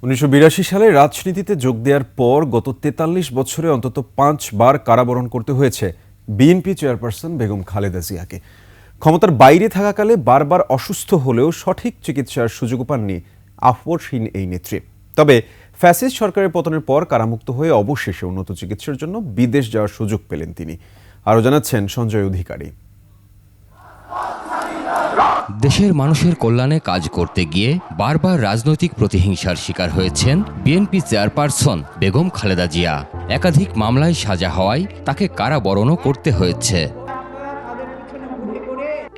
১৯৮২ সালে রাজনীতিতে যোগ দেওয়ার পর গত ৪৩ বছরে অন্তত ৫ বার কারাবরণ করতে হয়েছে বিএনপি চেয়ারপারসন বেগম খালেদা জিয়াকে। ক্ষমতার বাইরে থাকাকালে বারবার অসুস্থ হলেও সঠিক চিকিৎসার সুযোগ পাননি আপসহীন এই নেত্রী। তবে ফ্যাসিস্ট সরকারের পতনের পর কারামুক্ত হয়ে অবশেষে উন্নত চিকিৎসার জন্য বিদেশ যাওয়ার সুযোগ পেলেন তিনি। আরও জানাচ্ছেন সঞ্জয় অধিকারী। দেশের মানুষের কল্যাণে কাজ করতে গিয়ে বারবার রাজনৈতিক প্রতিহিংসার শিকার হয়েছেন বিএনপি চেয়ারপারসন বেগম খালেদা জিয়া। একাধিক মামলায় সাজা হওয়ায় তাকে কারাবরণও করতে হয়েছে।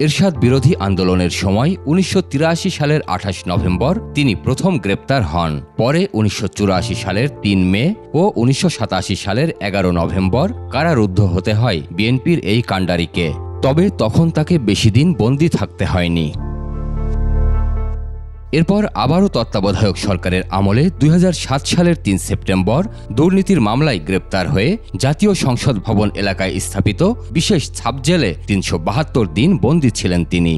এরশাদ বিরোধী আন্দোলনের সময় ১৯৮৩ সালের ২৮ নভেম্বর তিনি প্রথম গ্রেপ্তার হন। পরে ১৯৮৪ সালের ৩ মে ও ১৯৮৭ সালের ১১ নভেম্বর কারারুদ্ধ হতে হয় বিএনপির এই কাণ্ডারিকে। তবে তখন তাকে বেশি দিন বন্দী থাকতে হয়নি। এরপর আবারও তত্ত্বাবধায়ক সরকারের আমলে ২০০৭ সালের ৩ সেপ্টেম্বর দুর্নীতির মামলায় গ্রেপ্তার হয়ে জাতীয় সংসদ ভবন এলাকায় স্থাপিত বিশেষ সাবজেলে ৩৭২ দিন বন্দী ছিলেন তিনি।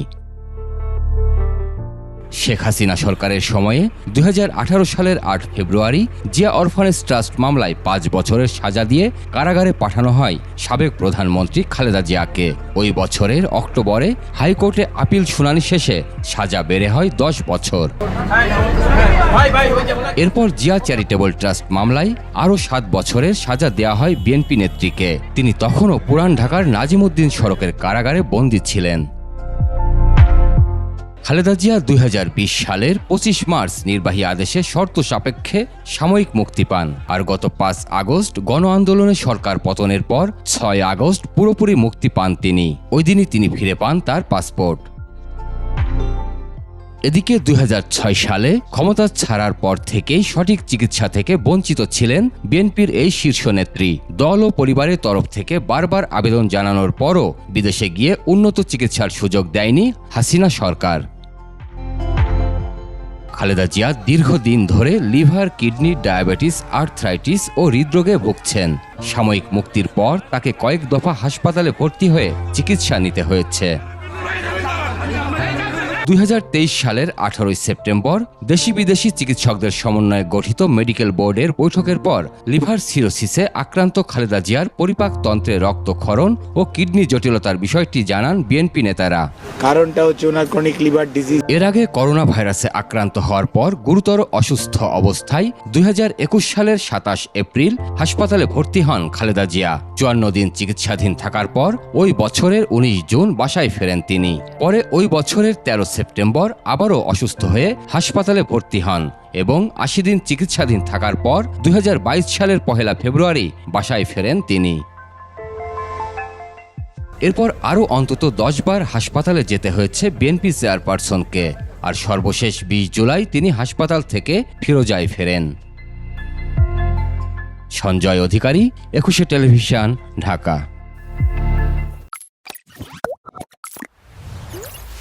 শেখ হাসিনা সরকারের সময়ে ২০১৮ সালের ৮ ফেব্রুয়ারি জিয়া অরফানেজ ট্রাস্ট মামলায় ৫ বছরের সাজা দিয়ে কারাগারে পাঠানো হয় সাবেক প্রধানমন্ত্রী খালেদা জিয়াকে। ওই বছরের অক্টোবরে হাইকোর্টে আপিল শুনানি শেষে সাজা বেড়ে হয় ১০ বছর। এরপর জিয়া চ্যারিটেবল ট্রাস্ট মামলায় আরও ৭ বছরের সাজা দেয়া হয় বিএনপি নেত্রীকে। তিনি তখনও পুরান ঢাকার নাজিমউদ্দিন সড়কের কারাগারে বন্দী ছিলেন। খালেদা জিয়া ২০২০ সালের ২৫ মার্চ নির্বাহী আদেশে শর্ত সাপেক্ষে সাময়িক মুক্তি পান। আর গত ৫ আগস্ট গণ আন্দোলনে সরকার পতনের পর ৬ আগস্ট পুরোপুরি মুক্তি পান তিনি। ওই দিনই তিনি ফিরে পান তার পাসপোর্ট। এদিকে ২০০৬ সালে ক্ষমতা ছাড়ার পর থেকেই সঠিক চিকিৎসা থেকে বঞ্চিত ছিলেন বিএনপির এই শীর্ষ নেত্রী। দল ও পরিবারের তরফ থেকে বারবার আবেদন জানানোর পরও বিদেশে গিয়ে উন্নত চিকিৎসার সুযোগ দেয়নি হাসিনা সরকার। খালেদা জিয়া দীর্ঘদিন ধরে লিভার, কিডনি, ডায়াবেটিস, আর্থ্রাইটিস ও হৃদরোগে ভুগছেন। সাময়িক মুক্তির পর তাকে কয়েক দফা হাসপাতালে ভর্তি হয়ে চিকিৎসা নিতে হয়েছে। ২০২৩ সালের ১৮ সেপ্টেম্বর দেশি বিদেশি চিকিৎসকদের সমন্বয়ে গঠিত মেডিকেল বোর্ডের বৈঠকের পর লিভার সিরোসিসে আক্রান্ত খালেদা জিয়ার পরিপাকতন্ত্রে রক্তক্ষরণ ও কিডনি জটিলতার বিষয়টি জানান বিএনপি নেতারা। কারণটা হচ্ছে ওনার ক্রনিক লিভার ডিজিজ। এর আগে করোনা ভাইরাসে আক্রান্ত হওয়ার পর গুরুতর অসুস্থ অবস্থায় ২০২১ সালের ২৭ এপ্রিল হাসপাতালে ভর্তি হন খালেদা জিয়া। ৫৪ দিন চিকিৎসাধীন থাকার পর ওই বছরের ১৯ জুন বাসায় ফেরেন তিনি। পরে ওই বছরের ১৩ সেপ্টেম্বর আবারও অসুস্থ হয়ে হাসপাতালে ভর্তি হন এবং ৮০ দিন চিকিৎসাধীন থাকার পর ২০২২ সালের ১ ফেব্রুয়ারি বাসায় ফেরেন তিনি। এরপর আরও অন্তত ১০ বার হাসপাতালে যেতে হয়েছে বিএনপি চেয়ারপারসনকে। আর সর্বশেষ ২০ জুলাই তিনি হাসপাতাল থেকে ফিরোজায় ফেরেন। সঞ্জয় অধিকারী, ২১ টেলিভিশন, ঢাকা।